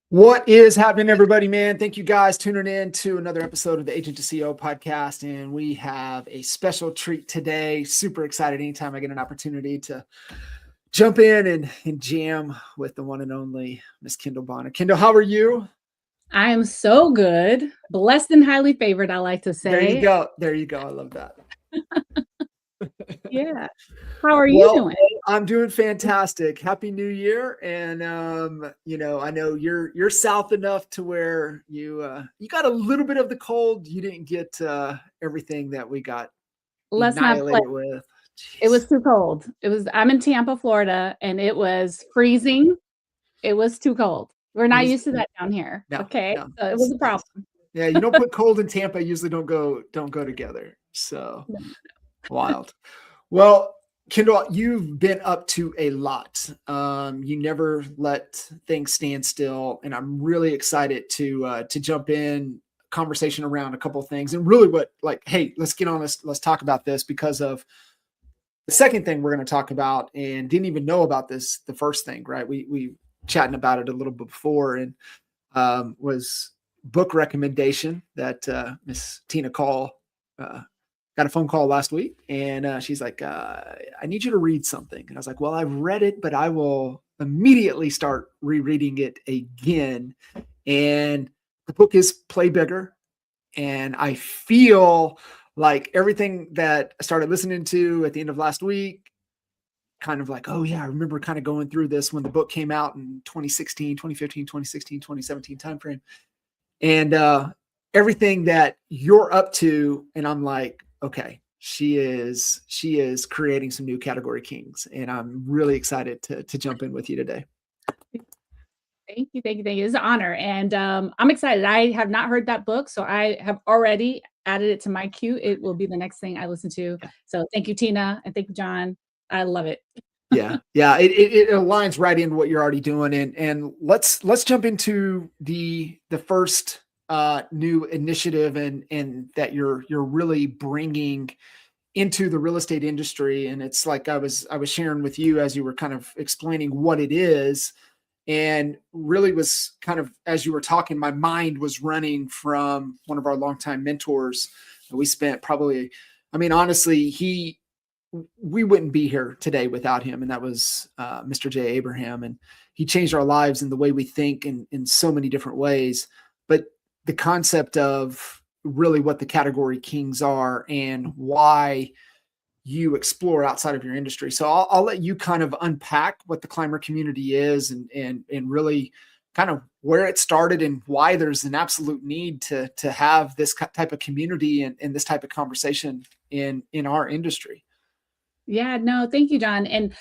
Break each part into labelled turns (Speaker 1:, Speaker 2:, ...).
Speaker 1: What is happening, everybody, man? Thank you guys tuning in to another episode of the Agent to CEO podcast. And we have a special treat today. Super excited anytime I get an opportunity to jump in and jam with the one and only Miss Kendall Bonner. Kendall, how are you?
Speaker 2: I am so good, blessed and highly favored, I like to say.
Speaker 1: There you go. There you go. I love that.
Speaker 2: Yeah. How are you doing?
Speaker 1: I'm doing fantastic. Happy New Year. And I know you're south enough to where you got a little bit of the cold. You didn't get everything that we got annihilated with. Jeez.
Speaker 2: It was too cold. I'm in Tampa, Florida, and it was freezing. It was too cold. We're not used to that down here.
Speaker 1: No,
Speaker 2: okay.
Speaker 1: No,
Speaker 2: so it was a problem.
Speaker 1: Yeah, you don't put cold and Tampa usually don't go together. So wild. Well, Kendall, you've been up to a lot. You never let things stand still, and I'm really excited to jump in conversation around a couple of things. And really, hey, let's get on this. Let's talk about this because of the second thing we're going to talk about, and didn't even know about this. The first thing, right? We chatting about it a little bit before, and was book recommendation that Miss Tina Call. Got a phone call last week, and she's like, I need you to read something. And I was like, well, I've read it, but I will immediately start rereading it again. And the book is Play Bigger. And I feel like everything that I started listening to at the end of last week, kind of like, oh yeah, I remember kind of going through this when the book came out in 2016, 2015, 2016, 2017 timeframe. And everything that you're up to, and I'm like, okay, she is creating some new category kings, and I'm really excited to jump in with you today.
Speaker 2: Thank you. It's an honor, and I'm excited. I have not heard that book, so I have already added it to my queue. It will be the next thing I listen to. So thank you, Tina, and thank you, John. I love it.
Speaker 1: Yeah. It aligns right into what you're already doing, and let's jump into the first new initiative and that you're really bringing into the real estate industry. And it's like I was sharing with you as you were kind of explaining what it is, and really was kind of, as you were talking, my mind was running from one of our longtime mentors. We spent probably, honestly, we wouldn't be here today without him. And that was Mr. J. Abraham. And he changed our lives in the way we think in so many different ways. But the concept of really what the category kings are and why you explore outside of your industry. So I'll let you kind of unpack what the climber community is and really kind of where it started and why there's an absolute need to have this type of community and this type of conversation in our industry.
Speaker 2: Yeah, no, thank you, John. And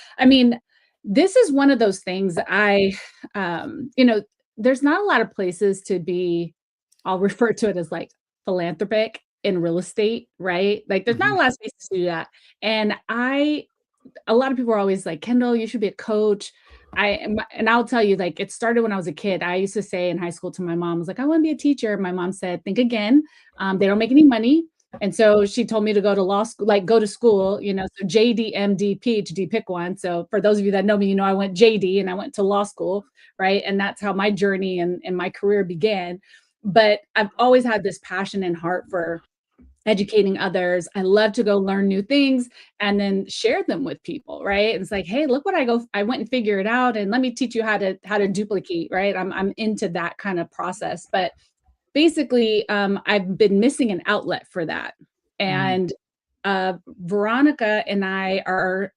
Speaker 2: this is one of those things there's not a lot of places to be, I'll refer to it as like philanthropic in real estate, right? Like there's not a lot of spaces to do that. And a lot of people are always like, Kendall, you should be a coach. And I'll tell you, like, it started when I was a kid. I used to say in high school to my mom, I was like, I want to be a teacher. My mom said, think again. They don't make any money. And so she told me to go to law school, so JD, MD, PhD, pick one. So for those of you that know me, I went JD and I went to law school, right? And that's how my journey and my career began. But I've always had this passion and heart for educating others. I love to go learn new things and then share them with people, right? And it's like, hey, look what I went and figured it out, and let me teach you how to duplicate, right? I'm into that kind of process. But basically, I've been missing an outlet for that. And Veronica and I are,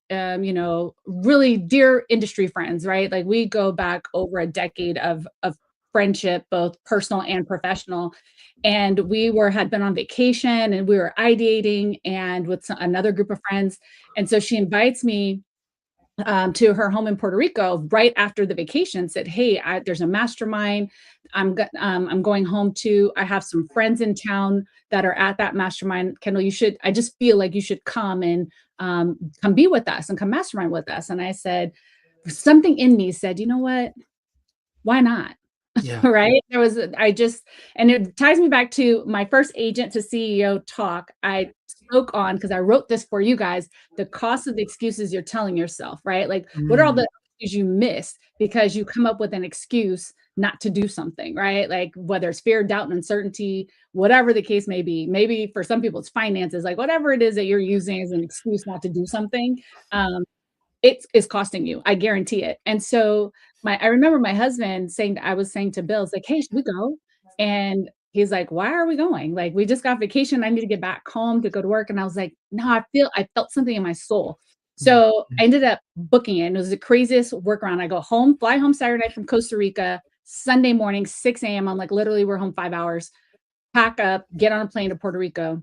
Speaker 2: really dear industry friends, right? Like we go back over a decade of friendship, both personal and professional. And we had been on vacation and we were ideating and with another group of friends. And so she invites me to her home in Puerto Rico right after the vacation, said, hey, there's a mastermind I'm going home to. I have some friends in town that are at that mastermind. Kendall, I just feel like you should come and come be with us and come mastermind with us. And I said, something in me said, you know what? Why not?
Speaker 1: Yeah.
Speaker 2: Right. And it ties me back to my first agent to CEO talk I spoke on, because I wrote this for you guys, the cost of the excuses you're telling yourself, right? Like, what are all the opportunities you miss because you come up with an excuse not to do something, right? Like whether it's fear, doubt, and uncertainty, whatever the case may be. Maybe for some people it's finances, like whatever it is that you're using as an excuse not to do something. It's costing you. I guarantee it. And so I remember my husband saying, I was saying to Bill, it's like, hey, should we go? And he's like, why are we going? Like, we just got vacation. I need to get back home to go to work. And I was like, no, I felt something in my soul. So I ended up booking it. And it was the craziest workaround. I go home, fly home Saturday night from Costa Rica, Sunday morning, 6 a.m. I'm like, literally, we're home 5 hours, pack up, get on a plane to Puerto Rico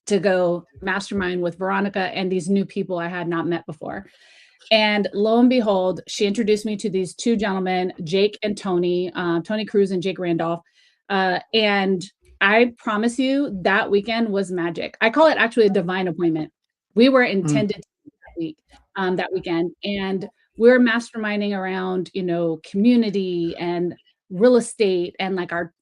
Speaker 2: to go mastermind with Veronica and these new people I had not met before. And lo and behold, she introduced me to these two gentlemen, Jake and Tony, Tony Cruz and Jake Randolph. And I promise you that weekend was magic. I call it actually a divine appointment. We were intended that weekend. And we're masterminding around, community and real estate and like our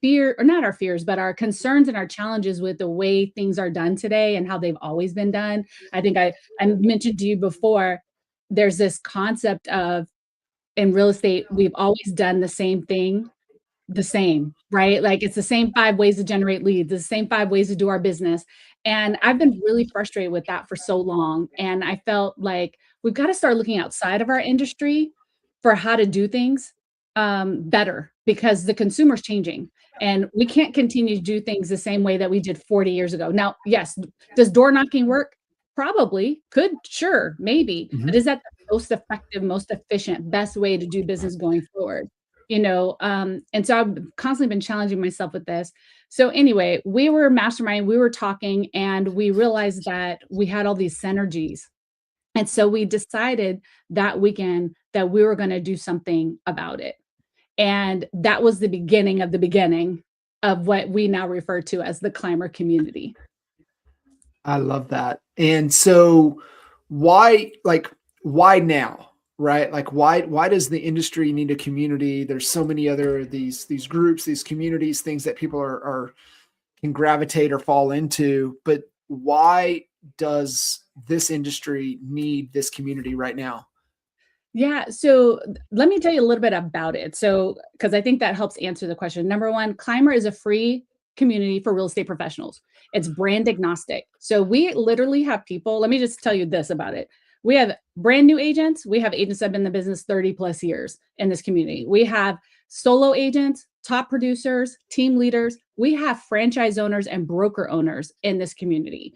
Speaker 2: fear, or not our fears, but our concerns and our challenges with the way things are done today and how they've always been done. I think I mentioned to you before, there's this concept of in real estate, we've always done the same thing, the same, right? Like it's the same 5 ways to generate leads, the same 5 ways to do our business. And I've been really frustrated with that for so long. And I felt like we've got to start looking outside of our industry for how to do things better, because the consumer's changing and we can't continue to do things the same way that we did 40 years ago. Now, yes, does door knocking work? Probably, could, sure, maybe, but is that the most effective, most efficient, best way to do business going forward? And so I've constantly been challenging myself with this. So anyway, we were masterminding, we were talking, and we realized that we had all these synergies. And so we decided that weekend that we were going to do something about it. And that was the beginning of what we now refer to as the climber community.
Speaker 1: I love that. And so why now, right? Like why does the industry need a community? There's so many other these groups, these communities, things that people are can gravitate or fall into, but why does this industry need this community right now?
Speaker 2: Yeah. So let me tell you a little bit about it. So, because I think that helps answer the question. Number one, Climber is a free community for real estate professionals. It's brand agnostic. So we literally have people, let me just tell you this about it. We have brand new agents. We have agents that have been in the business 30 plus years in this community. We have solo agents, top producers, team leaders. We have franchise owners and broker owners in this community.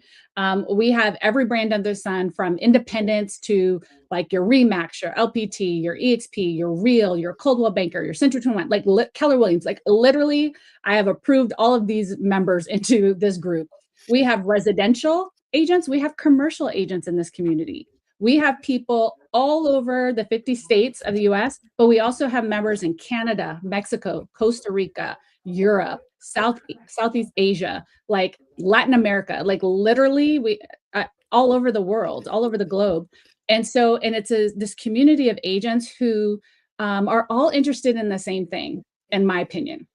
Speaker 2: We have every brand under the sun, from independents to like your Remax, your LPT, your EXP, your Real, your Coldwell Banker, your Century 21, like Keller Williams. Like literally, I have approved all of these members into this group. We have residential agents. We have commercial agents in this community. We have people all over the 50 states of the US, but we also have members in Canada, Mexico, Costa Rica, Europe, Southeast Asia, like Latin America, like literally we all over the world, all over the globe. And so, and it's this community of agents who are all interested in the same thing, in my opinion,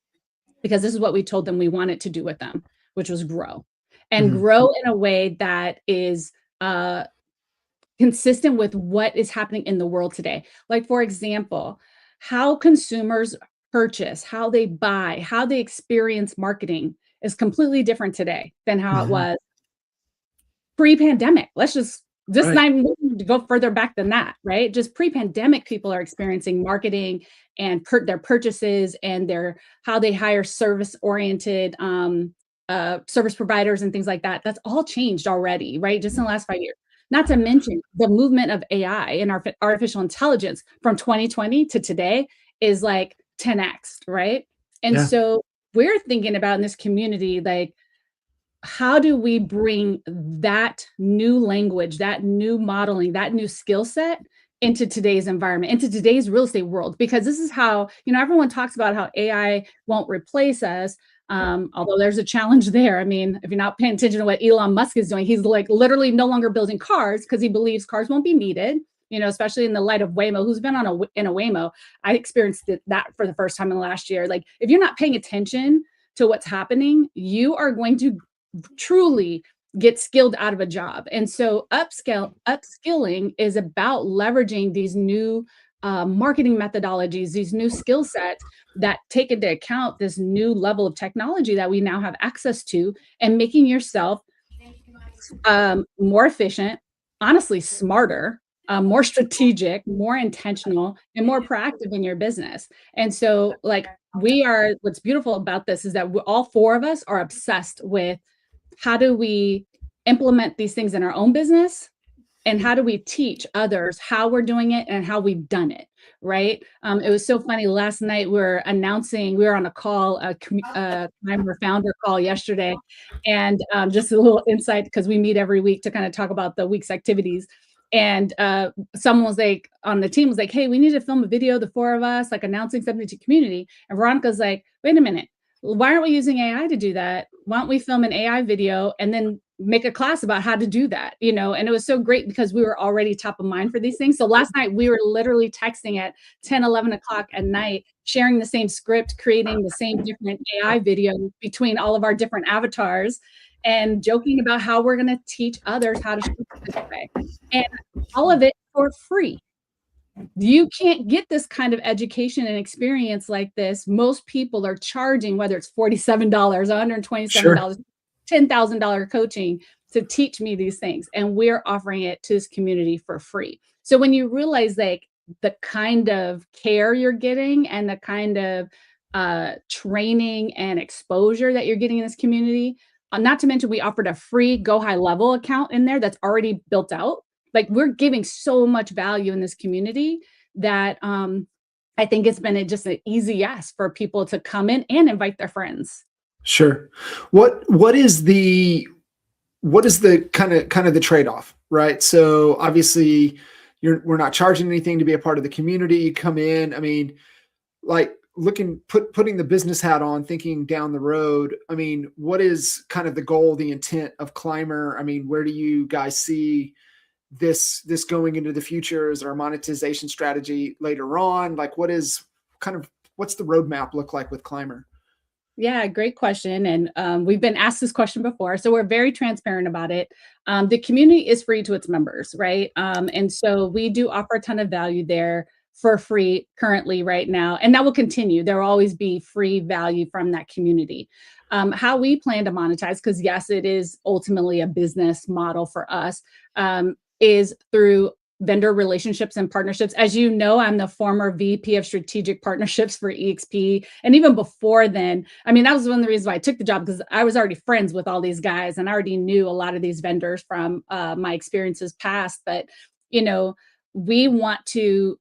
Speaker 2: because this is what we told them we wanted to do with them, which was grow and grow in a way that is consistent with what is happening in the world today. Like, for example, how consumers purchase, how they buy, how they experience marketing is completely different today than how it was pre-pandemic. Let's just
Speaker 1: Right.
Speaker 2: not even to go further back than that, right? Just pre-pandemic, people are experiencing marketing and their purchases and how they hire service-oriented service providers and things like that. That's all changed already, right? Just in the last 5 years. Not to mention the movement of AI and artificial intelligence from 2020 to today is like 10x, right? And so we're thinking about in this community, like, how do we bring that new language, that new modeling, that new skill set into today's environment, into today's real estate world? Because this is how, everyone talks about how AI won't replace us. Although there's a challenge there. I mean, if you're not paying attention to what Elon Musk is doing, he's like literally no longer building cars because he believes cars won't be needed, especially in the light of Waymo. Who's been in a Waymo? I experienced that for the first time in the last year. Like, if you're not paying attention to what's happening, you are going to truly get skilled out of a job. And so upskilling is about leveraging these new marketing methodologies, these new skill sets that take into account this new level of technology that we now have access to, and making yourself more efficient, honestly, smarter, more strategic, more intentional, and more proactive in your business. And so, like, what's beautiful about this is that all four of us are obsessed with how do we implement these things in our own business, and how do we teach others how we're doing it and how we've done it, right? It was so funny. Last night we were on a call, Climber founder call yesterday, and just a little insight, because we meet every week to kind of talk about the week's activities. And someone was like, on the team was like, hey, we need to film a video, the four of us, like announcing something to community. And Veronica's like, wait a minute, why aren't we using AI to do that? Why don't we film an AI video and then make a class about how to do that? And it was so great because we were already top of mind for these things. So last night we were literally texting at 10, 11 o'clock at night, sharing the same script, creating the same different AI video between all of our different avatars, and joking about how we're going to teach others how to shoot this way. And all of it for free. You can't get this kind of education and experience like this. Most people are charging, whether it's $47, $127,
Speaker 1: Sure.
Speaker 2: $10,000 coaching to teach me these things. And we're offering it to this community for free. So when you realize like the kind of care you're getting and the kind of training and exposure that you're getting in this community, not to mention we offered a free Go High Level account in there that's already built out. Like, we're giving so much value in this community that I think it's been just an easy yes for people to come in and invite their friends.
Speaker 1: Sure. What is the kind of the trade-off, right? So obviously we're not charging anything to be a part of the community. You come in, I mean, like putting the business hat on, thinking down the road. I mean, what is kind of the goal, the intent of Climber? I mean, where do you guys see this going into the future? Is there a monetization strategy later on? Like, what's the roadmap look like with Climber?
Speaker 2: Yeah, great question. And we've been asked this question before, so we're very transparent about it. The community is free to its members, right? And so we do offer a ton of value there for free currently right now, and that will continue. There will always be free value from that community. How we plan to monetize, because yes, it is ultimately a business model for us, is through vendor relationships and partnerships. As you know, I'm the former VP of strategic partnerships for EXP. And even before then, I mean, that was one of the reasons why I took the job, because I was already friends with all these guys and I already knew a lot of these vendors from my experiences past. But, we want to,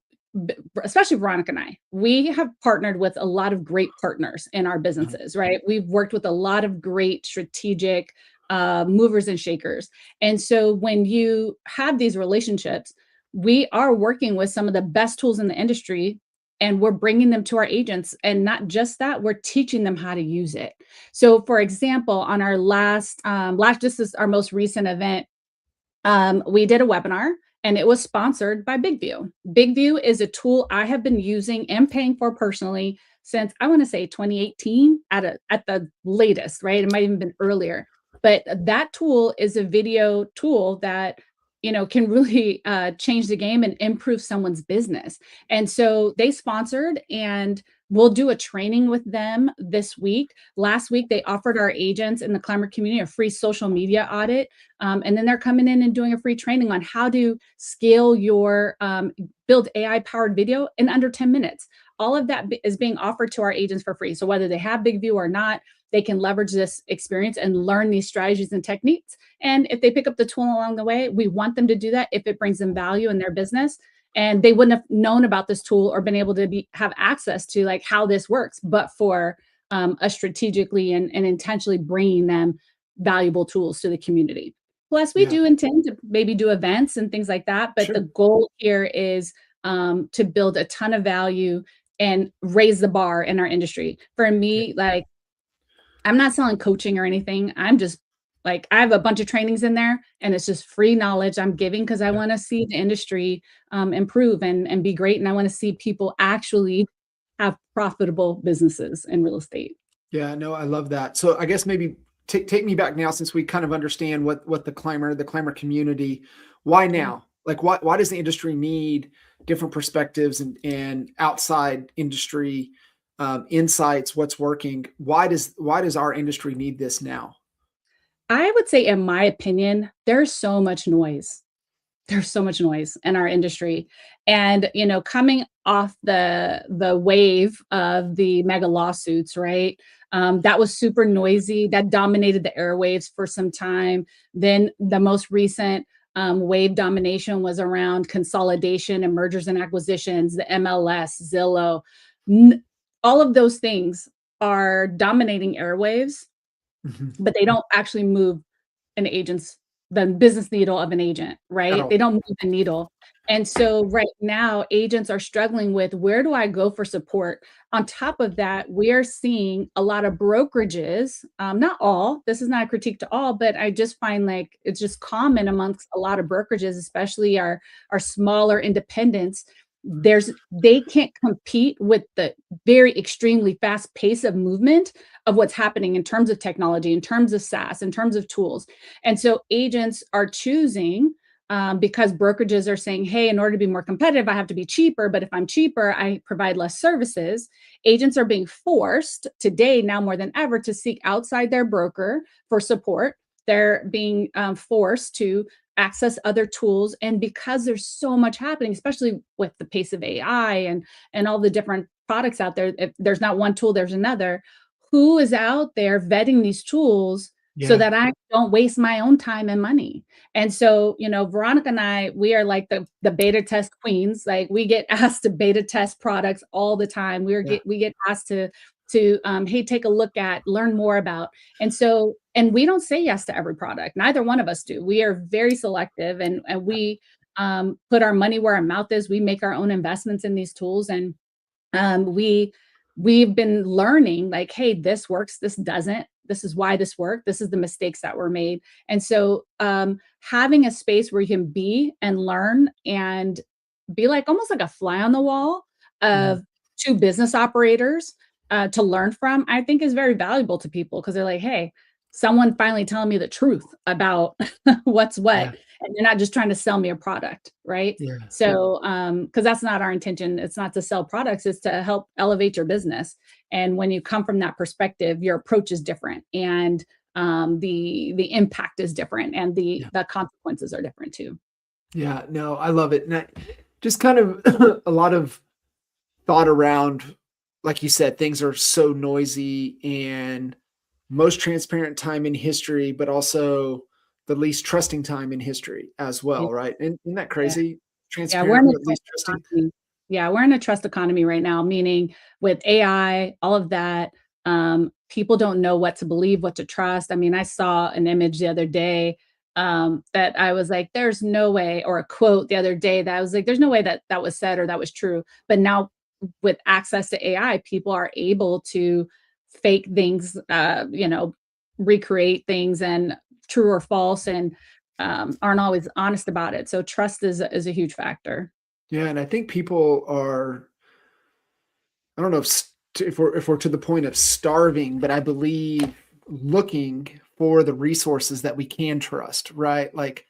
Speaker 2: especially Veronica and I, we have partnered with a lot of great partners in our businesses, right? We've worked with a lot of great strategic movers and shakers. And so when you have these relationships, we are working with some of the best tools in the industry, and we're bringing them to our agents. And not just that, we're teaching them how to use it. So for example, on our this is our most recent event, we did a webinar, and it was sponsored by BigView. BigView is a tool I have been using and paying for personally since, I want to say, 2018 at the latest, right? It might even been earlier. But that tool is a video tool that can really change the game and improve someone's business. And so they sponsored, and we'll do a training with them this week. Last week, they offered our agents in the Climber community a free social media audit. And then they're coming in and doing a free training on how to scale your build AI-powered video in under 10 minutes. All of that is being offered to our agents for free. So whether they have BigView or not, they can leverage this experience and learn these strategies and techniques. And if they pick up the tool along the way, we want them to do that if it brings them value in their business. And they wouldn't have known about this tool or been able to have access to like how this works, but for us strategically and intentionally bringing them valuable tools to the community. Plus, we do intend to maybe do events and things like that. But the goal here is to build a ton of value and raise the bar in our industry. For me, like, I'm not selling coaching or anything. I'm just like, I have a bunch of trainings in there, and it's just free knowledge I'm giving because I want to see the industry improve and be great. And I want to see people actually have profitable businesses in real estate.
Speaker 1: Yeah, no, I love that. So I guess maybe take me back now, since we kind of understand what the climber community, why
Speaker 2: Yeah.
Speaker 1: now? Like, why does the industry need different perspectives and outside industry insights? What's working? Why does our industry need this now?
Speaker 2: I would say, in my opinion, there's so much noise. There's so much noise in our industry. And, coming off the wave of the mega lawsuits, right? That was super noisy. That dominated the airwaves for some time. Then the most recent wave domination was around consolidation and mergers and acquisitions, the MLS, Zillow. N- all of those things are dominating airwaves,
Speaker 1: Mhm.
Speaker 2: but they don't actually move an agent's the business needle of an agent,
Speaker 1: At
Speaker 2: right?
Speaker 1: all.
Speaker 2: They don't move the needle. And so right now, agents are struggling with, where do I go for support? On top of that, we are seeing a lot of brokerages, not all, this is not a critique to all, but I just find like it's just common amongst a lot of brokerages, especially our smaller independents. They can't compete with the very extremely fast pace of movement of what's happening in terms of technology, in terms of SaaS, in terms of tools. And so agents are choosing, because brokerages are saying, hey, in order to be more competitive, I have to be cheaper. But if I'm cheaper, I provide less services. Agents are being forced today, now more than ever, to seek outside their broker for support. They're being forced to access other tools. And because there's so much happening, especially with the pace of AI and all the different products out there, if there's not one tool, there's another. Who is out there vetting these tools so
Speaker 1: Yeah.
Speaker 2: that I don't waste my own time and money? And so, Veronica and I, we are like the beta test queens. Like, we get asked to beta test products all the time.
Speaker 1: Yeah.
Speaker 2: We get asked to hey, take a look at, learn more about. And so, and we don't say yes to every product. Neither one of us do. We are very selective, and we put our money where our mouth is. We make our own investments in these tools, and we've been learning, like, hey, this works, this doesn't, this is why this worked, this is the mistakes that were made. And so having a space where you can be and learn and be like almost like a fly on the wall
Speaker 1: Mhm.
Speaker 2: of two business operators to learn from, I think is very valuable to people, because they're like, hey, someone finally telling me the truth about what's what,
Speaker 1: Yeah.
Speaker 2: and they're not just trying to sell me a product, right?
Speaker 1: Yeah.
Speaker 2: So, because that's not our intention. It's not to sell products, it's to help elevate your business. And when you come from that perspective, your approach is different, and the impact is different, and
Speaker 1: Yeah.
Speaker 2: the consequences are different too.
Speaker 1: Yeah. No, I love it. And just kind of a lot of thought around, like you said, things are so noisy, and most transparent time in history, but also the least trusting time in history as
Speaker 2: Yeah,
Speaker 1: well, right? And isn't that
Speaker 2: yeah.
Speaker 1: crazy?
Speaker 2: Yeah, we're in
Speaker 1: Transparent,
Speaker 2: a
Speaker 1: but
Speaker 2: trust
Speaker 1: least trusting.
Speaker 2: economy. Yeah, we're in a trust economy right now, meaning with AI, all of that, people don't know what to believe, what to trust. I mean, I saw an image the other day that I was like, there's no way, or a quote the other day that I was like, there's no way that that was said or that was true. But now with access to AI, people are able to fake things, recreate things and true or false, and aren't always honest about it. So trust is a huge factor.
Speaker 1: Yeah, and I think people are, I don't know if we're to the point of starving, but I believe looking for the resources that we can trust, right? Like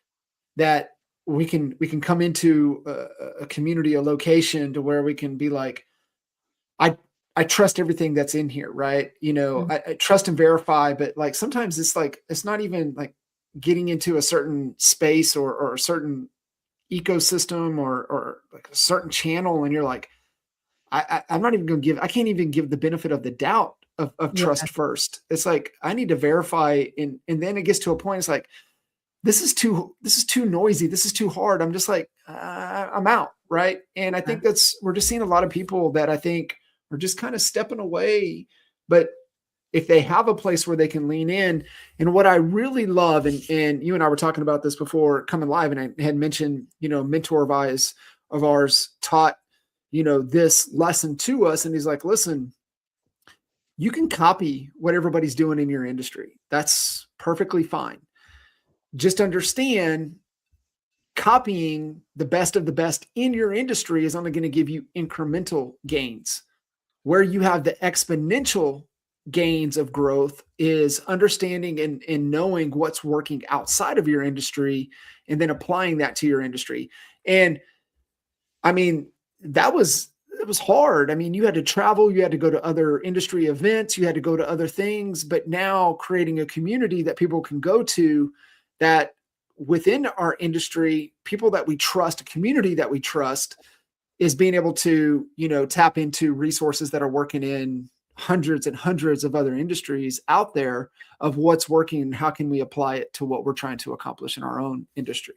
Speaker 1: that we can come into a community, a location to where we can be like, I I trust everything that's in here, right?
Speaker 2: Mm.
Speaker 1: I trust and verify, but like sometimes it's like it's not even like getting into a certain space or a certain ecosystem or like a certain channel, and you're like, I'm not even gonna give I can't even give the benefit of the doubt of
Speaker 2: Yeah,
Speaker 1: trust first. It's like I need to verify, and then it gets to a point, it's like, this is too noisy, this is too hard. I'm just like, I'm out, right? And I
Speaker 2: yeah,
Speaker 1: think we're just seeing a lot of people that I think are just kind of stepping away. But if they have a place where they can lean in, and what I really love, and you and I were talking about this before coming live, and I had mentioned, mentor of ours taught, this lesson to us, and he's like, listen, you can copy what everybody's doing in your industry. That's perfectly fine. Just understand, copying the best of the best in your industry is only going to give you incremental gains. Where you have the exponential gains of growth is understanding and knowing what's working outside of your industry and then applying that to your industry. And I mean, it was hard. I mean, you had to travel, you had to go to other industry events, you had to go to other things, but now creating a community that people can go to, that within our industry, people that we trust, a community that we trust, is being able to, tap into resources that are working in hundreds and hundreds of other industries out there, of what's working and how can we apply it to what we're trying to accomplish in our own industry.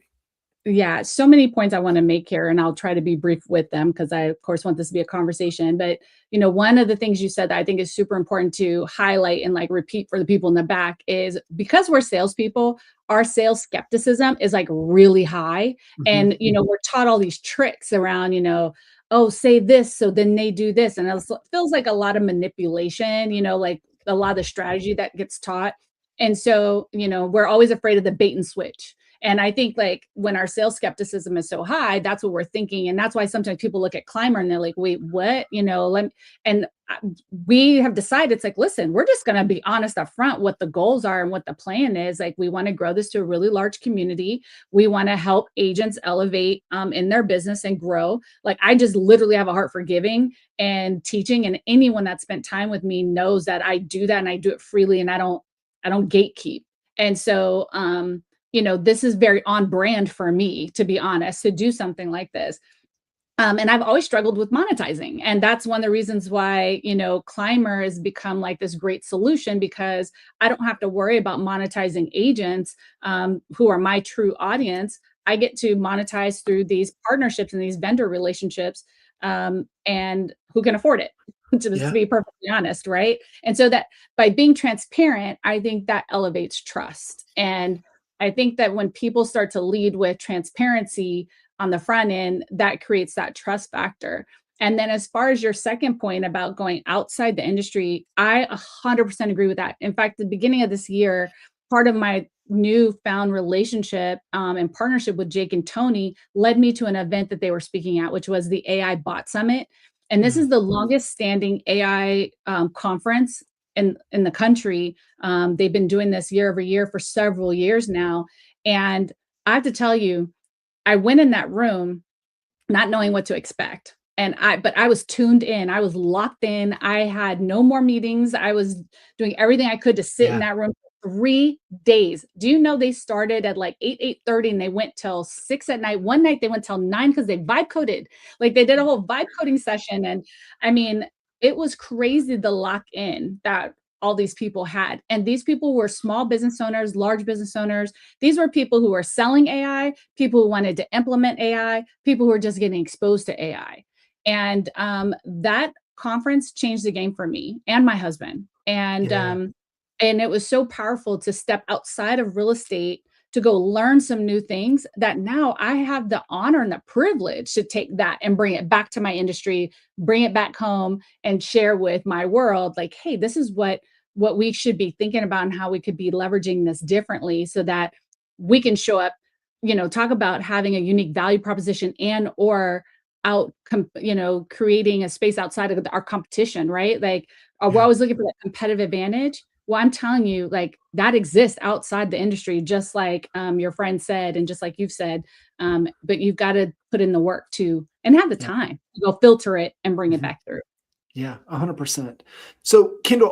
Speaker 2: Yeah, so many points I wanna make here, and I'll try to be brief with them because I, of course, want this to be a conversation. But, one of the things you said that I think is super important to highlight and, like, repeat for the people in the back is because we're salespeople, our sales skepticism is, like, really high.
Speaker 1: Mhm.
Speaker 2: And, we're taught all these tricks around, "Oh, say this, so then they do this." And it feels like a lot of manipulation, like a lot of the strategy that gets taught. And so, we're always afraid of the bait and switch. And I think like when our sales skepticism is so high, that's what we're thinking. And that's why sometimes people look at Climber and they're like, wait, what? And we have decided it's like, listen, we're just going to be honest up front what the goals are and what the plan is. Like, we want to grow this to a really large community. We want to help agents elevate in their business and grow. Like, I just literally have a heart for giving and teaching. And anyone that spent time with me knows that I do that and I do it freely, and I don't gatekeep. And so, this is very on brand for me, to be honest, to do something like this. And I've always struggled with monetizing. And that's one of the reasons why, Climber has become like this great solution, because I don't have to worry about monetizing agents who are my true audience. I get to monetize through these partnerships and these vendor relationships, and who can afford it, to just
Speaker 1: Yeah.
Speaker 2: be perfectly honest, right? And so that by being transparent, I think that elevates trust. And I think that when people start to lead with transparency on the front end, that creates that trust factor. And then as far as your second point about going outside the industry, I 100% agree with that. In fact, the beginning of this year, part of my newfound relationship and partnership with Jake and Tony led me to an event that they were speaking at, which was the AI Bot Summit. And this
Speaker 1: Mm.
Speaker 2: is the longest standing AI conference in the country. They've been doing this year over year for several years now. And I have to tell you, I went in that room not knowing what to expect. But I was tuned in. I was locked in. I had no more meetings. I was doing everything I could to sit in
Speaker 1: Yeah.
Speaker 2: that room for 3 days. Do you know they started at like 8:30 and they went till 6 at night. One night they went till 9 because they vibe coded. Like, they did a whole vibe coding session. And I mean, it was crazy the lock in that all these people had. And these people were small business owners, large business owners. These were people who were selling AI, people who wanted to implement AI, people who were just getting exposed to AI. And that conference changed the game for me and my husband.
Speaker 1: Yeah.
Speaker 2: And it was so powerful to step outside of real estate to go learn some new things, that now I have the honor and the privilege to take that and bring it back to my industry, bring it back home and share with my world, like, hey, this is what we should be thinking about and how we could be leveraging this differently so that we can show up, talk about having a unique value proposition and or creating a space outside of our competition, right? Like, we're
Speaker 1: Yeah.
Speaker 2: always looking for that competitive advantage. Well, I'm telling you, like, that exists outside the industry, just like your friend said, and just like you've said. But you've got to put in the work too, and have the
Speaker 1: Yeah.
Speaker 2: time to go filter it and bring it
Speaker 1: Mhm.
Speaker 2: back through.
Speaker 1: Yeah, 100%. So, Kendall,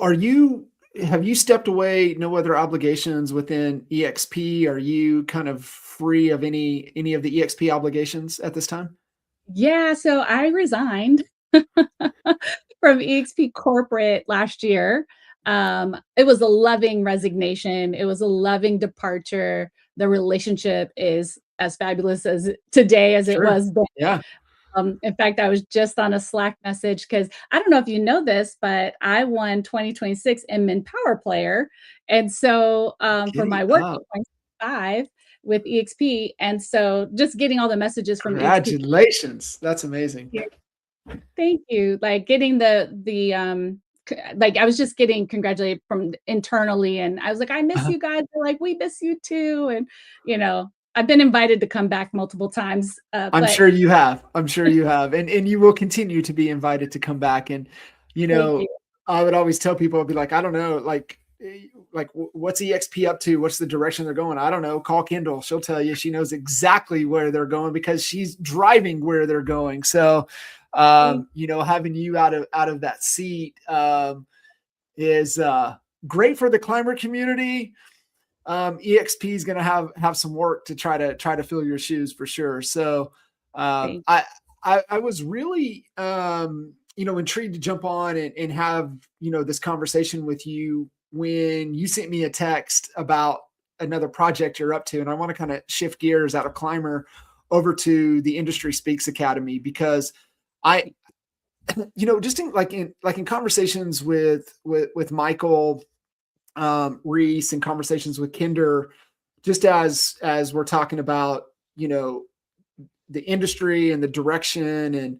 Speaker 1: have you stepped away, no other obligations within EXP? Are you kind of free of any of the EXP obligations at this time?
Speaker 2: Yeah, so I resigned from EXP Corporate last year. It was a loving resignation. It was a loving departure. The relationship is as fabulous as today as it
Speaker 1: Sure.
Speaker 2: was then.
Speaker 1: Yeah.
Speaker 2: In fact, I was just on a Slack message because I don't know if you know this, but I won 2026 Inman Power Player. And so for
Speaker 1: Giddy
Speaker 2: my work in
Speaker 1: up.
Speaker 2: 2025 with EXP. And so just getting all the messages from EXP.
Speaker 1: Congratulations. That's amazing.
Speaker 2: Thank you. Like, getting like, I was just getting congratulated from internally, and I was like, "I miss
Speaker 1: Uh-huh.
Speaker 2: you guys." They're like, "We miss you too." And, I've been invited to come back multiple times,
Speaker 1: I'm
Speaker 2: but
Speaker 1: sure you have. I'm sure you have. And you will continue to be invited to come back. And, you
Speaker 2: thank
Speaker 1: know,
Speaker 2: you.
Speaker 1: I would always tell people, I'd be like, I don't know, what's EXP up to? What's the direction they're going? I don't know. Call Kendall. She'll tell you. She knows exactly where they're going because she's driving where they're going. So, having you out of that seat is great for the climber community. EXP is going to have some work to try to fill your shoes for sure. So I was really intrigued to jump on and have this conversation with you when you sent me a text about another project you're up to, and I want to kind of shift gears out of climber over to the Industry Speaks Academy, because I just in conversations with Michael Reese and conversations with Kinder, just as we're talking about, the industry and the direction and,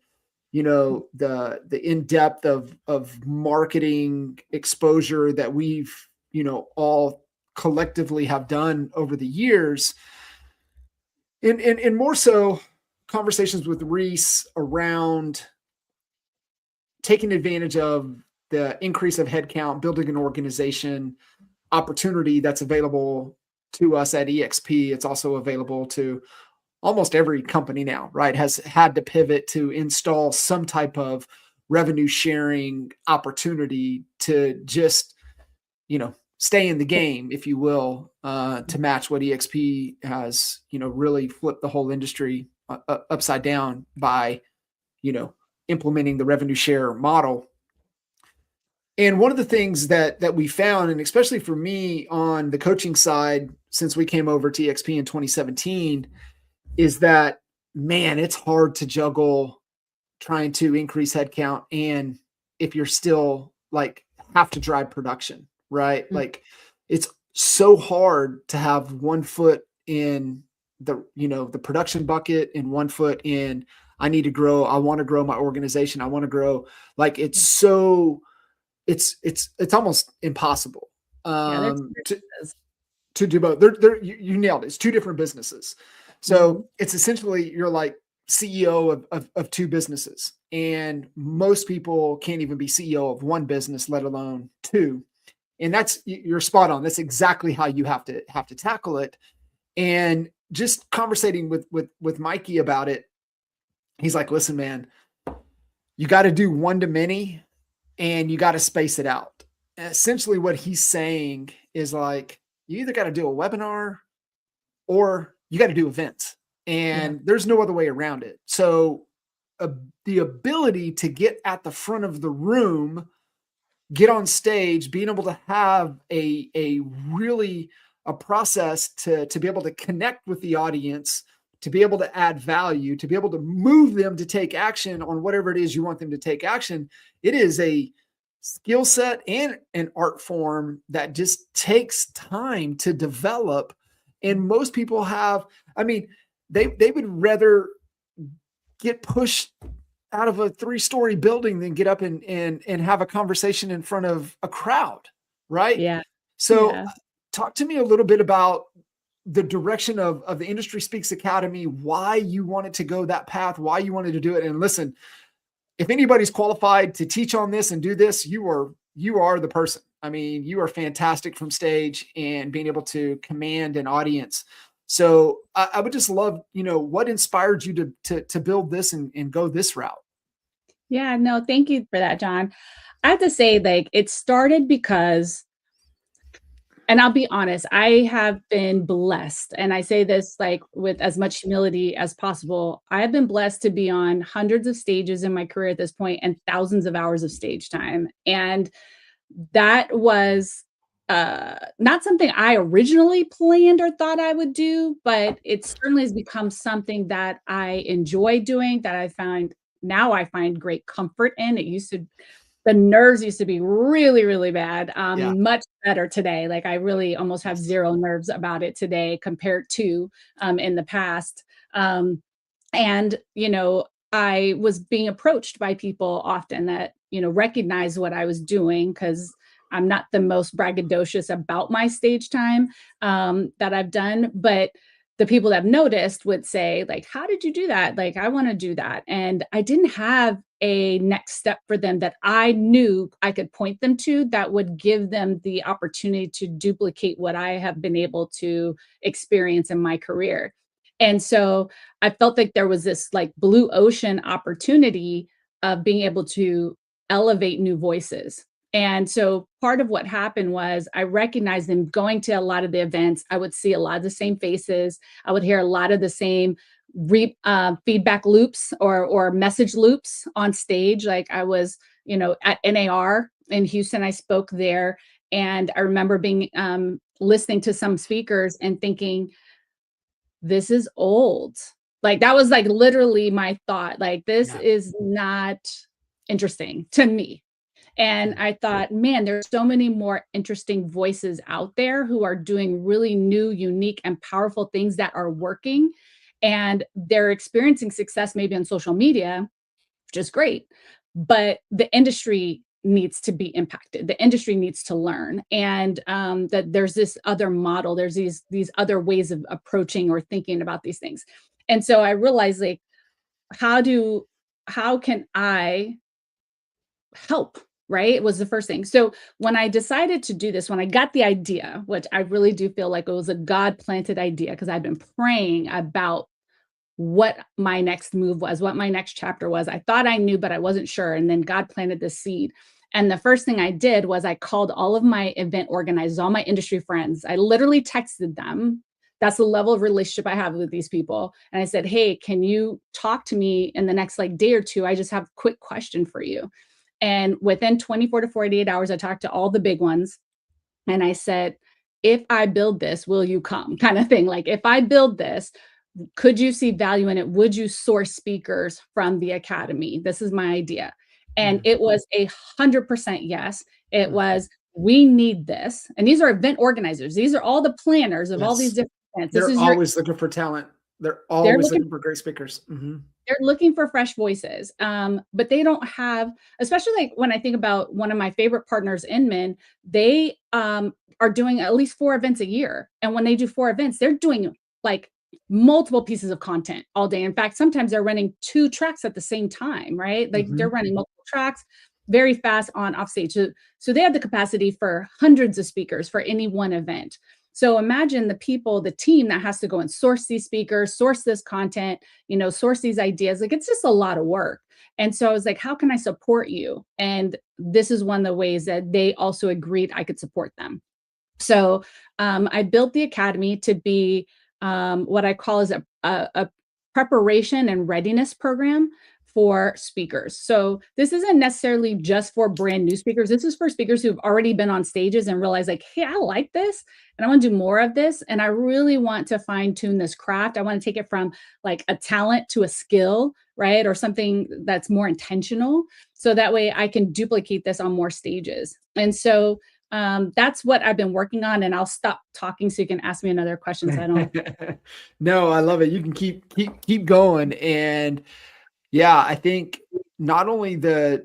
Speaker 1: the in-depth of marketing exposure that we've, all collectively have done over the years, and more so conversations with Reese around taking advantage of the increase of headcount, building an organization opportunity that's available to us at EXP. It's also available to almost every company now, right? Has had to pivot to install some type of revenue sharing opportunity to just, stay in the game, if you will, to match what EXP has, really flipped the whole industry upside down by, implementing the revenue share model. And one of the things that we found, and especially for me on the coaching side, since we came over to EXP in 2017, is that, man, it's hard to juggle trying to increase headcount and if you're still have to drive production, right? Mm-hmm. Like, it's so hard to have one foot in the production bucket and one foot in, I need to grow. I want to grow my organization. I want to grow. It's almost impossible to do both. You nailed it. It's two different businesses. So it's essentially, you're like CEO of two businesses, and most people can't even be CEO of one business, let alone two. And you're spot on. That's exactly how you have to tackle it. And just conversating with Mikey about it, he's like, listen, man, you got to do one to many and you got to space it out. And essentially what he's saying is you either got to do a webinar or you got to do events, and there's no other way around it. So the ability to get at the front of the room, get on stage, being able to have a process to be able to connect with the audience, to be able to add value, to be able to move them to take action on whatever it is you want them to take action. It is a skill set and an art form that just takes time to develop. And most people they would rather get pushed out of a 3-story building than get up and have a conversation in front of a crowd. Right.
Speaker 2: Yeah.
Speaker 1: So talk to me a little bit about the direction of the Industry Speaks Academy, why you wanted to go that path, why you wanted to do it. And listen, if anybody's qualified to teach on this and do this, you are the person. You are fantastic from stage and being able to command an audience. So I would just love, what inspired you to build this and go this route?
Speaker 2: Yeah, no, thank you for that, John. I have to say, it started because, and I'll be honest, I have been blessed. And I say this with as much humility as possible. I have been blessed to be on hundreds of stages in my career at this point and thousands of hours of stage time. And that was not something I originally planned or thought I would do, but it certainly has become something that I enjoy doing, that I find great comfort in. The nerves used to be really, really bad, much better today. I really almost have zero nerves about it today compared to in the past. And, I was being approached by people often that, recognize what I was doing, because I'm not the most braggadocious about my stage time that I've done, but the people that have noticed would say, like, how did you do that? Like, I want to do that. And I didn't have a next step for them that I knew I could point them to that would give them the opportunity to duplicate what I have been able to experience in my career. And so I felt like there was this like blue ocean opportunity of being able to elevate new voices. And so part of what happened was I recognized them going to a lot of the events. I would see a lot of the same faces. I would hear a lot of the same feedback loops or message loops on stage. Like I was, at NAR in Houston, I spoke there. And I remember being listening to some speakers and thinking, this is old. Like that was like literally my thought. Like this is not interesting to me. And I thought, man, there's so many more interesting voices out there who are doing really new, unique, and powerful things that are working. And they're experiencing success maybe on social media, which is great. But the industry needs to be impacted. The industry needs to learn. And that there's this other model, there's these other ways of approaching or thinking about these things. And so I realized, like, how can I help? Right? It was the first thing. So when I decided to do this, when I got the idea, which I really do feel like it was a God planted idea, because I've been praying about what my next move was, what my next chapter was. I thought I knew, but I wasn't sure. And then God planted this seed. And the first thing I did was I called all of my event organizers, all my industry friends. I literally texted them. That's the level of relationship I have with these people. And I said, hey, can you talk to me in the next day or two? I just have a quick question for you. And within 24 to 48 hours, I talked to all the big ones. And I said, if I build this, will you come? Kind of thing. Like, if I build this, could you see value in it? Would you source speakers from the academy? This is my idea. And it was 100% yes. It was, we need this. And these are event organizers. These are all the planners of all these different events.
Speaker 1: They're always looking for talent. They're always looking for great speakers.
Speaker 2: They're looking for fresh voices, but they don't have, especially like when I think about one of my favorite partners, Inman, they are doing at least 4 events a year. And when they do 4 events, they're doing like multiple pieces of content all day. In fact, sometimes they're running 2 tracks at the same time, right? Like they're running multiple tracks very fast on off stage. So they have the capacity for hundreds of speakers for any one event. So imagine the team that has to go and source these speakers, source this content, source these ideas. Like, it's just a lot of work. And so I was like, how can I support you? And this is one of the ways that they also agreed I could support them. So I built the academy to be what I call is a preparation and readiness program for speakers. So this isn't necessarily just for brand new speakers. This is for speakers who've already been on stages and realize, like, hey, I like this and I want to do more of this. And I really want to fine tune this craft. I want to take it from like a talent to a skill, right? Or something that's more intentional. So that way I can duplicate this on more stages. And so that's what I've been working on, and I'll stop talking so you can ask me another question. So I don't.
Speaker 1: No, I love it. You can keep going. And yeah, I think not only the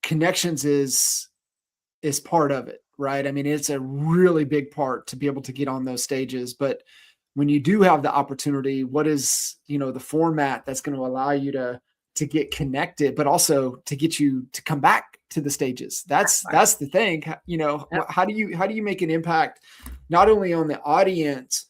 Speaker 1: connections is part of it, right? I mean, it's a really big part to be able to get on those stages. But when you do have the opportunity, what is, the format that's going to allow you to get connected, but also to get you to come back to the stages? That's the thing. How do you make an impact not only on the audience,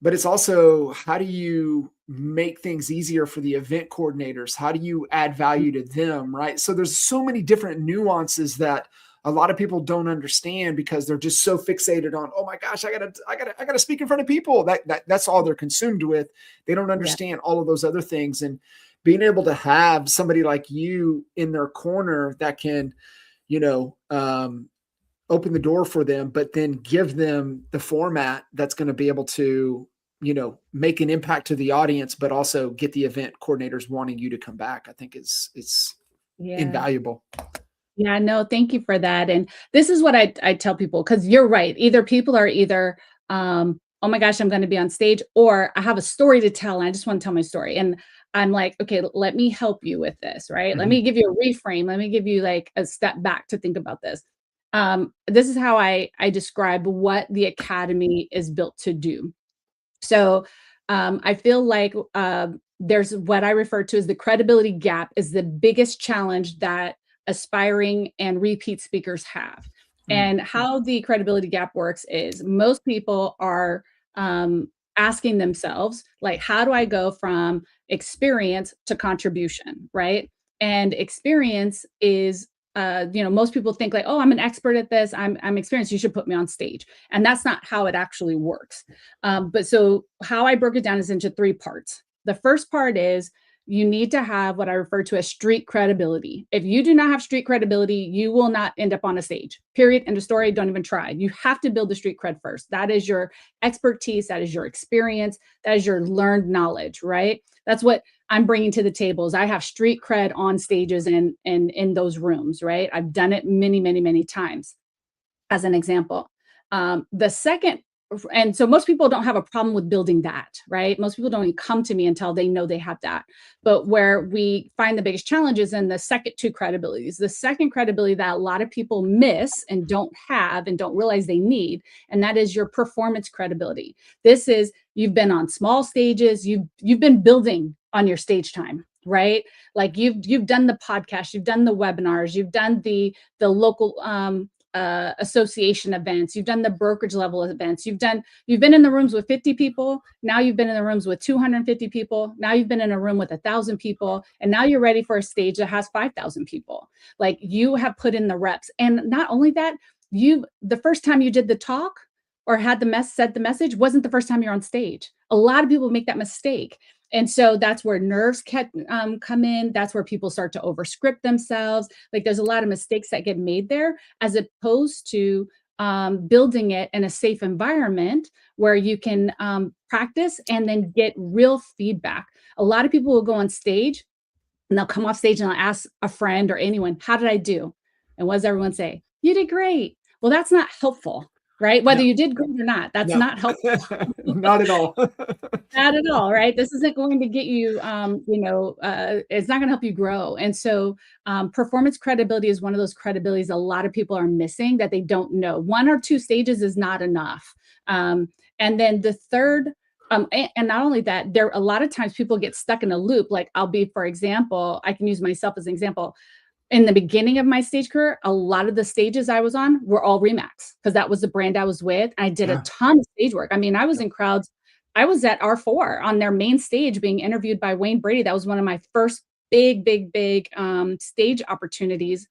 Speaker 1: but it's also, how do you make things easier for the event coordinators? How do you add value to them, right? So there's so many different nuances that a lot of people don't understand because they're just so fixated on, oh my gosh, I gotta speak in front of people. That's all they're consumed with. They don't understand all of those other things. And being able to have somebody like you in their corner that can, open the door for them, but then give them the format that's going to be able to, make an impact to the audience, but also get the event coordinators wanting you to come back, I think it's invaluable.
Speaker 2: Yeah, no, thank you for that. And this is what I tell people, because you're right. Either people are oh my gosh, I'm going to be on stage, or I have a story to tell and I just want to tell my story. And I'm like, okay, let me help you with this, right? Let me give you a reframe. Let me give you like a step back to think about this. This is how I describe what the academy is built to do. So I feel like there's what I refer to as the credibility gap is the biggest challenge that aspiring and repeat speakers have.
Speaker 1: Mm.
Speaker 2: And how the credibility gap works is most people are asking themselves, like, how do I go from experience to contribution, right? And experience is most people think like, oh, I'm an expert at this. I'm experienced. You should put me on stage. And that's not how it actually works. But so how I broke it down is into 3 parts. The first part is you need to have what I refer to as street credibility. If you do not have street credibility, you will not end up on a stage. Period. End of story. Don't even try. You have to build the street cred first. That is your expertise. That is your experience. That is your learned knowledge, right? That's what I'm bringing to the table. Is I have street cred on stages and in those rooms, right? I've done it many, many, many times as an example. The second, and so most people don't have a problem with building that, right? Most people don't even come to me until they know they have that. But where we find the biggest challenge is in the second 2 credibilities. The second credibility that a lot of people miss and don't have and don't realize they need, and that is your performance credibility. This is you've been on small stages, you've been building on your stage time, right? Like you've done the podcast, you've done the webinars, you've done the local association events, you've done the brokerage level events, you've been in the rooms with 50 people, now you've been in the rooms with 250 people, now you've been in a room with 1,000 people, and now you're ready for a stage that has 5,000 people. Like you have put in the reps. And not only that, the first time you did the talk or said the message wasn't the first time you're on stage. A lot of people make that mistake. And so that's where nerves come in. That's where people start to overscript themselves. Like there's a lot of mistakes that get made there, as opposed to building it in a safe environment where you can practice and then get real feedback. A lot of people will go on stage and they'll come off stage and they'll ask a friend or anyone, how did I do? And what does everyone say? You did great. Well, that's not helpful, right? Whether
Speaker 1: No,
Speaker 2: you did great or not, that's
Speaker 1: no,
Speaker 2: not helpful.
Speaker 1: not at all.
Speaker 2: Not at all, right? This isn't going to get you, it's not going to help you grow. And so, performance credibility is one of those credibilities a lot of people are missing that they don't know. 1 or 2 stages is not enough. And then the third, and not only that, there a lot of times people get stuck in a loop. Like for example, I can use myself as an example. In the beginning of my stage career, a lot of the stages I was on were all Remax because that was the brand I was with. I did a
Speaker 1: Yeah.
Speaker 2: ton of stage work. I mean, I was in crowds. I was at R4 on their main stage being interviewed by Wayne Brady. That was one of my first big, big, big stage opportunities.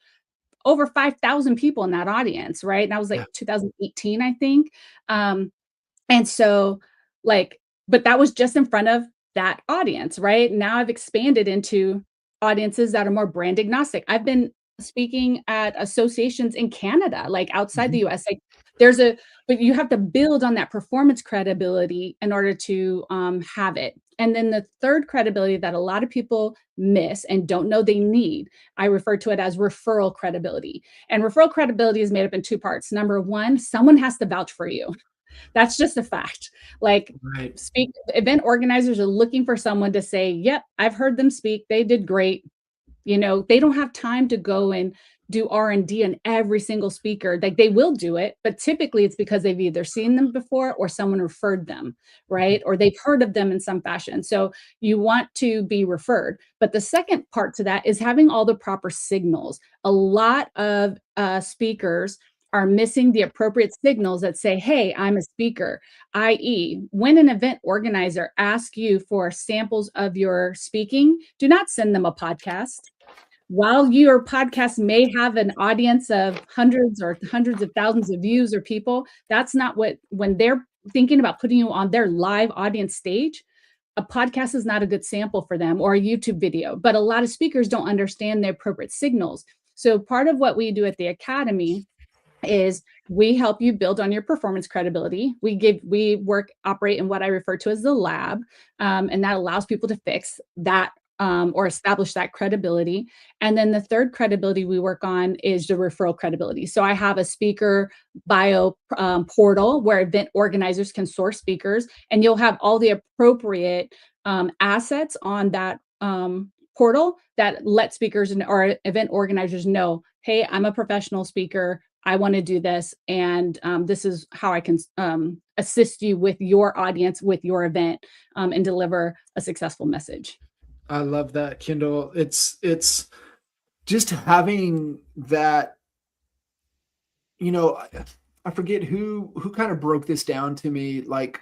Speaker 2: Over 5,000 people in that audience, right? And that was
Speaker 1: Yeah.
Speaker 2: like 2018, I think. And so, like, but that was just in front of that audience, right? Now I've expanded into audiences that are more brand agnostic. I've been speaking at associations in Canada, like outside the
Speaker 1: Mhm.
Speaker 2: US. Like but you have to build on that performance credibility in order to have it. And then the third credibility that a lot of people miss and don't know they need, I refer to it as referral credibility. And referral credibility is made up in 2 parts. Number 1, someone has to vouch for you. That's just a fact. Like
Speaker 1: Right.
Speaker 2: event organizers are looking for someone to say, "Yep, I've heard them speak. They did great." They don't have time to go and do R&D on every single speaker. Like they will do it, but typically it's because they've either seen them before or someone referred them,
Speaker 1: Mhm.
Speaker 2: right? Or they've heard of them in some fashion. So you want to be referred. But the second part to that is having all the proper signals. A lot of speakers are missing the appropriate signals that say, hey, I'm a speaker, i.e., when an event organizer asks you for samples of your speaking, do not send them a podcast. While your podcast may have an audience of hundreds or hundreds of thousands of views or people, that's not when they're thinking about putting you on their live audience stage, a podcast is not a good sample for them, or a YouTube video. But a lot of speakers don't understand the appropriate signals. So part of what we do at the Academy is we help you build on your performance credibility. Operate in what I refer to as the lab, and that allows people to fix that or establish that credibility. And then the third credibility we work on is the referral credibility. So I have a speaker bio portal where event organizers can source speakers, and you'll have all the appropriate assets on that portal that let speakers or event organizers know, hey, I'm a professional speaker. I want to do this, and this is how I can assist you with your audience, with your event, and deliver a successful message.
Speaker 1: I love that, Kendall. It's just having that, you know, I forget who kind of broke this down to me, like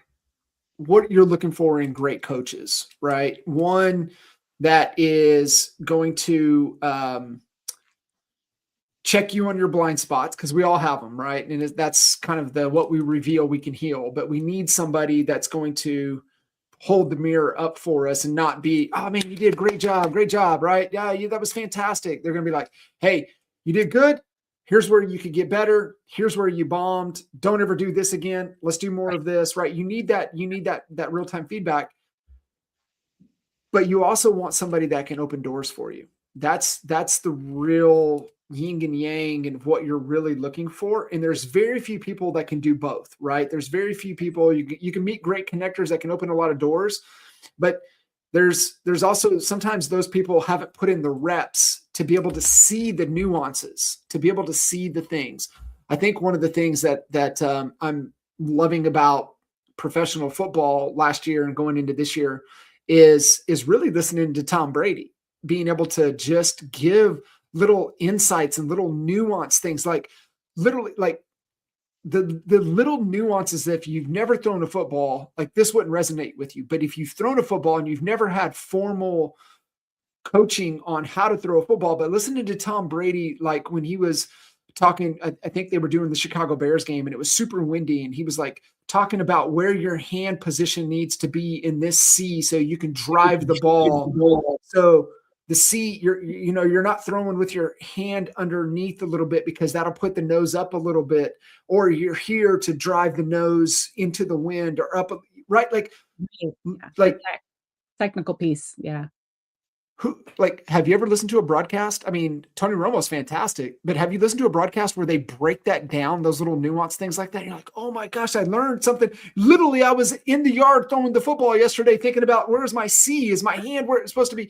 Speaker 1: what you're looking for in great coaches, right? One that is going to check you on your blind spots, because we all have them, right? And that's kind of the what we reveal we can heal, but we need somebody that's going to hold the mirror up for us and not be, oh man, you did great job, right? Yeah, that was fantastic. They're going to be like, hey, you did good. Here's where you could get better. Here's where you bombed. Don't ever do this again. Let's do more of this, right? You need that real-time feedback, but you also want somebody that can open doors for you. That's the real yin and yang and what you're really looking for. And there's very few people that can do both, right? There's very few people. You can meet great connectors that can open a lot of doors, but there's also sometimes those people haven't put in the reps to be able to see the nuances, to be able to see the things. I think one of the things that I'm loving about professional football last year and going into this year is really listening to Tom Brady, being able to just give little insights and little nuance things, like literally like the little nuances that if you've never thrown a football, like this wouldn't resonate with you. But if you've thrown a football and you've never had formal coaching on how to throw a football, but listening to Tom Brady, like when he was talking, I think they were doing the Chicago Bears game and it was super windy. And he was like talking about where your hand position needs to be in this C so you can drive the ball. So the C, you're not throwing with your hand underneath a little bit because that'll put the nose up a little bit, or you're here to drive the nose into the wind or up, right? Like
Speaker 2: Technical piece. Yeah.
Speaker 1: Have you ever listened to a broadcast? I mean, Tony Romo's fantastic, but have you listened to a broadcast where they break that down, those little nuance things like that? You're like, oh my gosh, I learned something. Literally, I was in the yard throwing the football yesterday thinking about where's my C? Is my hand where it's supposed to be?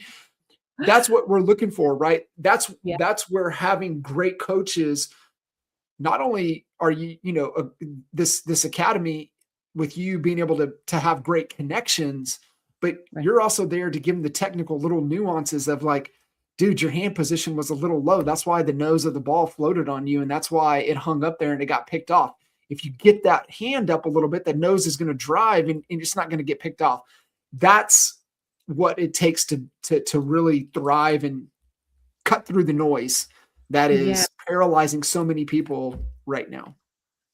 Speaker 1: That's what we're looking for, right? That's where having great coaches, not only are you, this academy with you being able to have great connections, but you're also there to give them the technical little nuances of like, dude, your hand position was a little low. That's why the nose of the ball floated on you. And that's why it hung up there and it got picked off. If you get that hand up a little bit, the nose is going to drive and it's not going to get picked off. That's what it takes to really thrive and cut through the noise that is paralyzing so many people right now.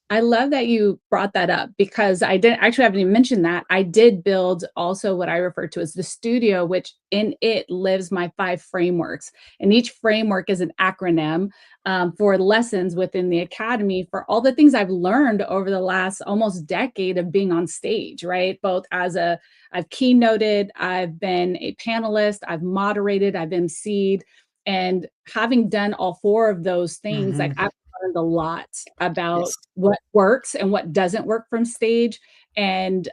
Speaker 2: I love that you brought that up because I haven't even mentioned that. I did build also what I refer to as the studio, which in it lives my 5 frameworks. And each framework is an acronym for lessons within the academy for all the things I've learned over the last almost decade of being on stage, right? Both I've keynoted, I've been a panelist, I've moderated, I've emceed, and having done all 4 of those things, like I've learned a lot about what works and what doesn't work from stage. And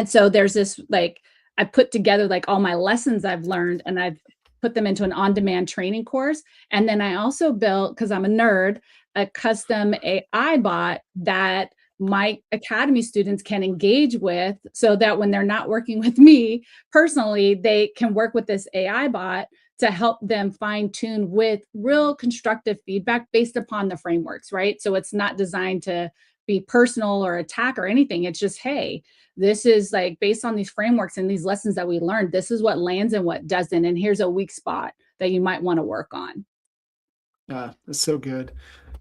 Speaker 2: so there's this, like, I put together like all my lessons I've learned and I've put them into an on-demand training course. And then I also built, because I'm a nerd, a custom AI bot that my academy students can engage with so that when they're not working with me personally, they can work with this AI bot to help them fine tune with real constructive feedback based upon the frameworks, right? So it's not designed to be personal or attack or anything. It's just, hey, this is like based on these frameworks and these lessons that we learned, this is what lands and what doesn't. And here's a weak spot that you might want to work on.
Speaker 1: That's so good.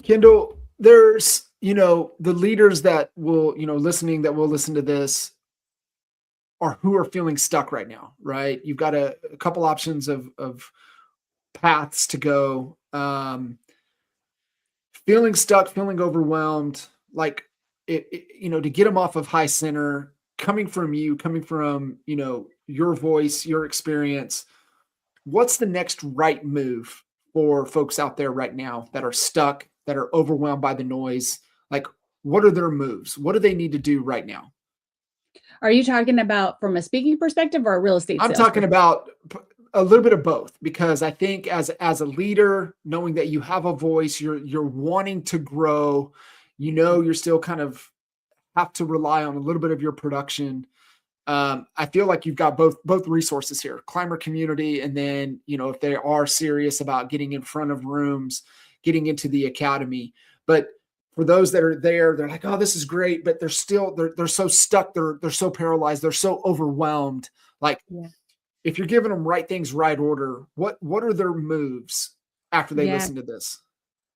Speaker 1: Kendall, there's, the leaders that will, listening, that will listen to this are who are feeling stuck right now, right? You've got a couple options of paths to go. Feeling stuck, feeling overwhelmed, like to get them off of high center, coming from your voice, your experience. What's the next right move for folks out there right now that are stuck, that are overwhelmed by the noise? Like, what are their moves? What do they need to do right now?
Speaker 2: Are you talking about from a speaking perspective or a real estate?
Speaker 1: I'm talking about a little bit of both, because I think as a leader, knowing that you have a voice, you're wanting to grow, you're still kind of have to rely on a little bit of your production. I feel like you've got both resources here, climber community, and then if they are serious about getting in front of rooms, getting into the academy. But for those that are there, they're like, oh, this is great, but they're so stuck, they're so paralyzed, they're so overwhelmed. Like,
Speaker 2: Yeah.
Speaker 1: if you're giving them right things, right order, what are their moves after they
Speaker 2: Yeah.
Speaker 1: listen to this?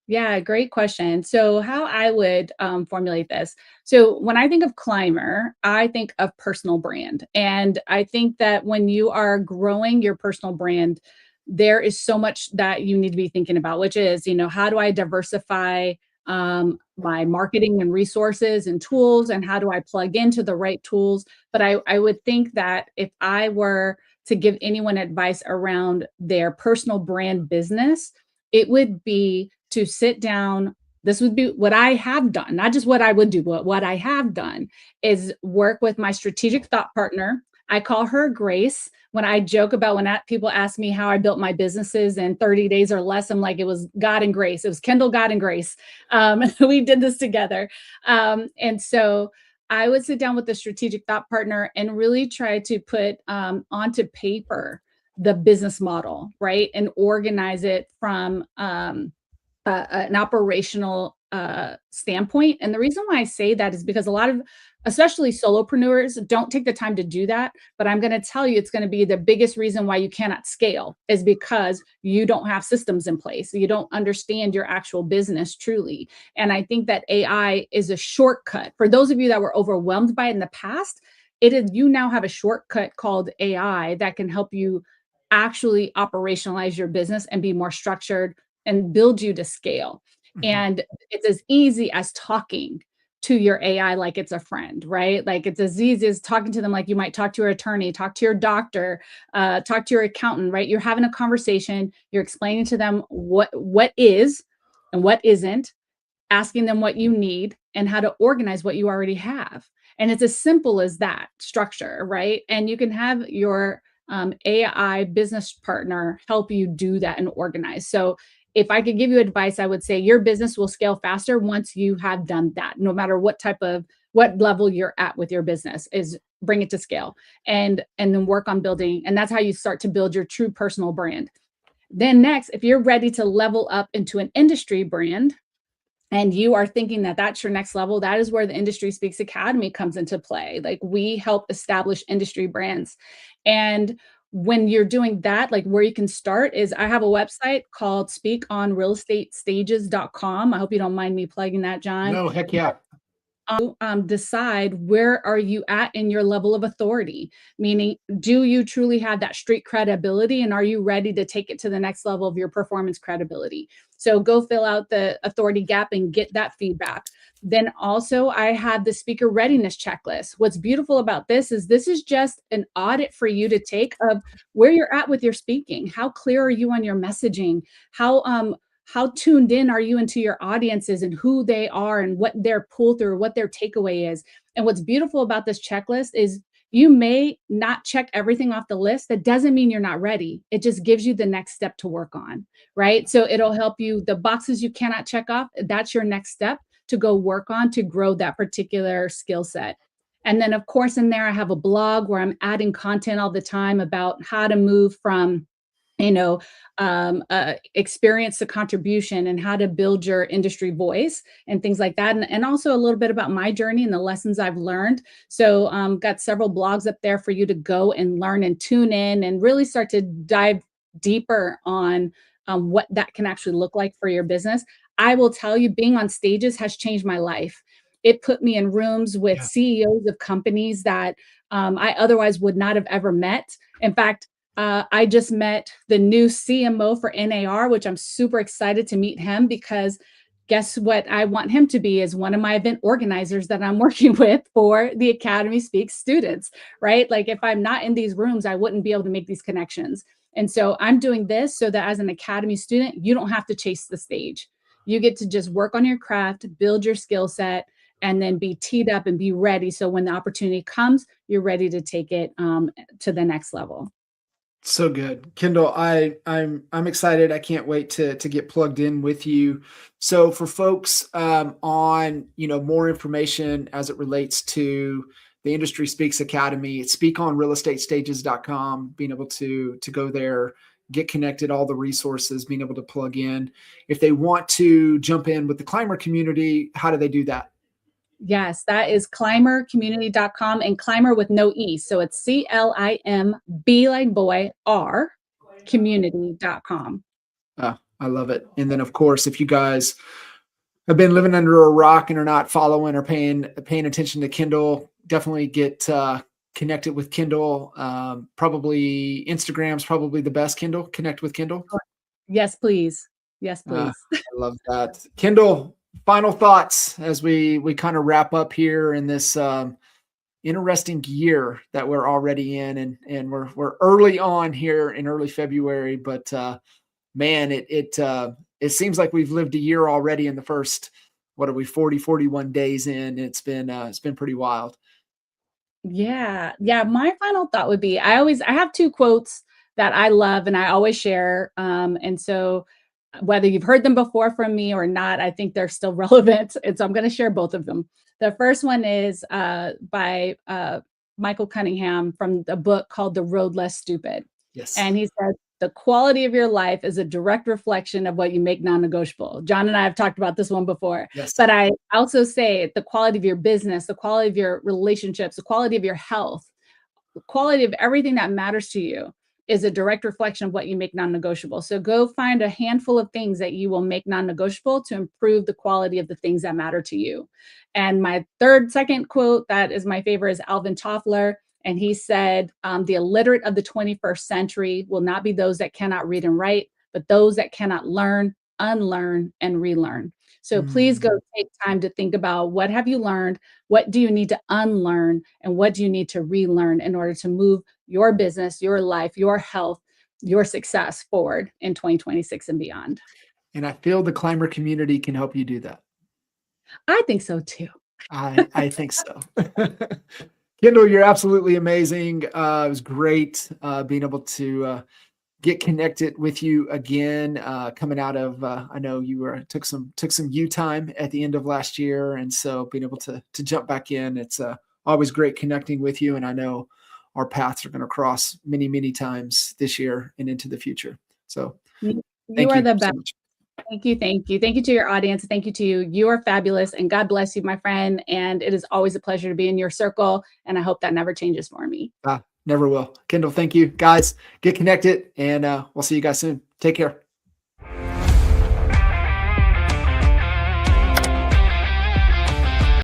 Speaker 2: Yeah, great question. So, how I would formulate this. So, when I think of climber, I think of personal brand. And I think that when you are growing your personal brand, there is so much that you need to be thinking about, which is, how do I diversify my marketing and resources and tools, and how do I plug into the right tools? But I would think that if I were to give anyone advice around their personal brand business, it would be to sit down. This would be what I have done, not just what I would do, but what I have done is work with my strategic thought partner. I call her Grace. When I joke about when people ask me how I built my businesses in 30 days or less, I'm like, it was God and Grace. It was Kendall, God and Grace. We did this together. And so I would sit down with the strategic thought partner and really try to put onto paper the business model, right? And organize it from an operational standpoint. And the reason why I say that is because a lot of, especially solopreneurs, don't take the time to do that. But I'm going to tell you, it's going to be the biggest reason why you cannot scale is because you don't have systems in place. You don't understand your actual business truly. And I think that AI is a shortcut. For those of you that were overwhelmed by it in the past, you now have a shortcut called AI that can help you actually operationalize your business and be more structured and build you to scale.
Speaker 1: Mhm.
Speaker 2: And it's as easy as talking to your AI like it's a friend, right? Like it's as easy as talking to them like you might talk to your attorney, talk to your doctor, talk to your accountant, right? You're having a conversation, you're explaining to them what is and what isn't, asking them what you need and how to organize what you already have. And it's as simple as that structure, right? And you can have your AI business partner help you do that and organize. So, if I could give you advice, I would say your business will scale faster once you have done that, no matter what level you're at with your business, is bring it to scale and then work on building. And that's how you start to build your true personal brand. Then next, if you're ready to level up into an industry brand, and you are thinking that that's your next level, that is where the Industry Speaks Academy comes into play. Like we help establish industry brands. And when you're doing that, like where you can start is I have a website called speakonrealestatestages.com. I hope you don't mind me plugging that, John.
Speaker 1: No, heck yeah.
Speaker 2: Decide where are you at in your level of authority, meaning do you truly have that street credibility and are you ready to take it to the next level of your performance credibility? So go fill out the authority gap and get that feedback. Then also I have the speaker readiness checklist. What's beautiful about this is just an audit for you to take of where you're at with your speaking. How clear are you on your messaging? How tuned in are you into your audiences and who they are and what their pull through, what their takeaway is. And what's beautiful about this checklist is you may not check everything off the list. That doesn't mean you're not ready. It just gives you the next step to work on, right? So it'll help you. The boxes you cannot check off, that's your next step to go work on to grow that particular skill set. And then, of course, in there, I have a blog where I'm adding content all the time about how to move from experience to contribution and how to build your industry voice and things like that. And also a little bit about my journey and the lessons I've learned. So got several blogs up there for you to go and learn and tune in and really start to dive deeper on what that can actually look like for your business. I will tell you, being on stages has changed my life. It put me in rooms with
Speaker 1: Yeah.
Speaker 2: CEOs of companies that I otherwise would not have ever met. In fact, I just met the new CMO for NAR, which I'm super excited to meet him because guess what I want him to be is one of my event organizers that I'm working with for the Academy Speaks students, right? Like if I'm not in these rooms, I wouldn't be able to make these connections. And so I'm doing this so that as an Academy student, you don't have to chase the stage. You get to just work on your craft, build your skill set, and then be teed up and be ready. So when the opportunity comes, you're ready to take it to the next level.
Speaker 1: So good. Kendall, I'm excited. I can't wait to get plugged in with you. So for folks on, more information as it relates to the Industry Speaks Academy, it's speakonrealestatestages.com, being able to go there, get connected, all the resources, being able to plug in. If they want to jump in with the climber community, how do they do that?
Speaker 2: Yes, that is climbercommunity.com, and climber with no E. So it's CLIMB like boy, R, community.com.
Speaker 1: I love it. And then of course, if you guys have been living under a rock and are not following or paying attention to Kendall, definitely get connected with Kendall. Probably Instagram's probably the best. Kendall, connect with Kendall.
Speaker 2: Yes, please. Yes,
Speaker 1: I
Speaker 2: please.
Speaker 1: love that. Kendall, final thoughts as we kind of wrap up here in this interesting year that we're already in, and we're early on here in early February, but man, it seems like we've lived a year already in the first, what are we, 41 days in. It's been pretty wild.
Speaker 2: Yeah. Yeah. My final thought would be I have two quotes that I love and I always share. And so whether you've heard them before from me or not, I think they're still relevant. And so I'm going to share both of them. The first one is by Michael Cunningham from the book called The Road Less Stupid.
Speaker 1: Yes.
Speaker 2: And he said, the quality of your life is a direct reflection of what you make non-negotiable. John and I have talked about this one before,
Speaker 1: Yes.
Speaker 2: but I also say the quality of your business, the quality of your relationships, the quality of your health, the quality of everything that matters to you is a direct reflection of what you make non-negotiable. So go find a handful of things that you will make non-negotiable to improve the quality of the things that matter to you. And my second quote that is my favorite is Alvin Toffler. And he said, the illiterate of the 21st century will not be those that cannot read and write, but those that cannot learn, unlearn, and relearn. So please go take time to think about what have you learned, what do you need to unlearn, and what do you need to relearn in order to move your business, your life, your health, your success forward in 2026 and beyond.
Speaker 1: And I feel the climber community can help you do that.
Speaker 2: I think so too.
Speaker 1: I think so. Kendall, you're absolutely amazing. It was great being able to get connected with you again. Coming out of, I know you took some U time at the end of last year, and so being able to jump back in, it's always great connecting with you. And I know our paths are going to cross many times this year and into the future. So
Speaker 2: You
Speaker 1: thank
Speaker 2: are
Speaker 1: you
Speaker 2: the
Speaker 1: so
Speaker 2: best.
Speaker 1: much.
Speaker 2: Thank you. Thank you. Thank you to your audience. Thank you to you. You are fabulous. And God bless you, my friend. And it is always a pleasure to be in your circle. And I hope that never changes for me.
Speaker 1: Never will. Kendall, thank you. Guys, get connected, and we'll see you guys soon. Take care.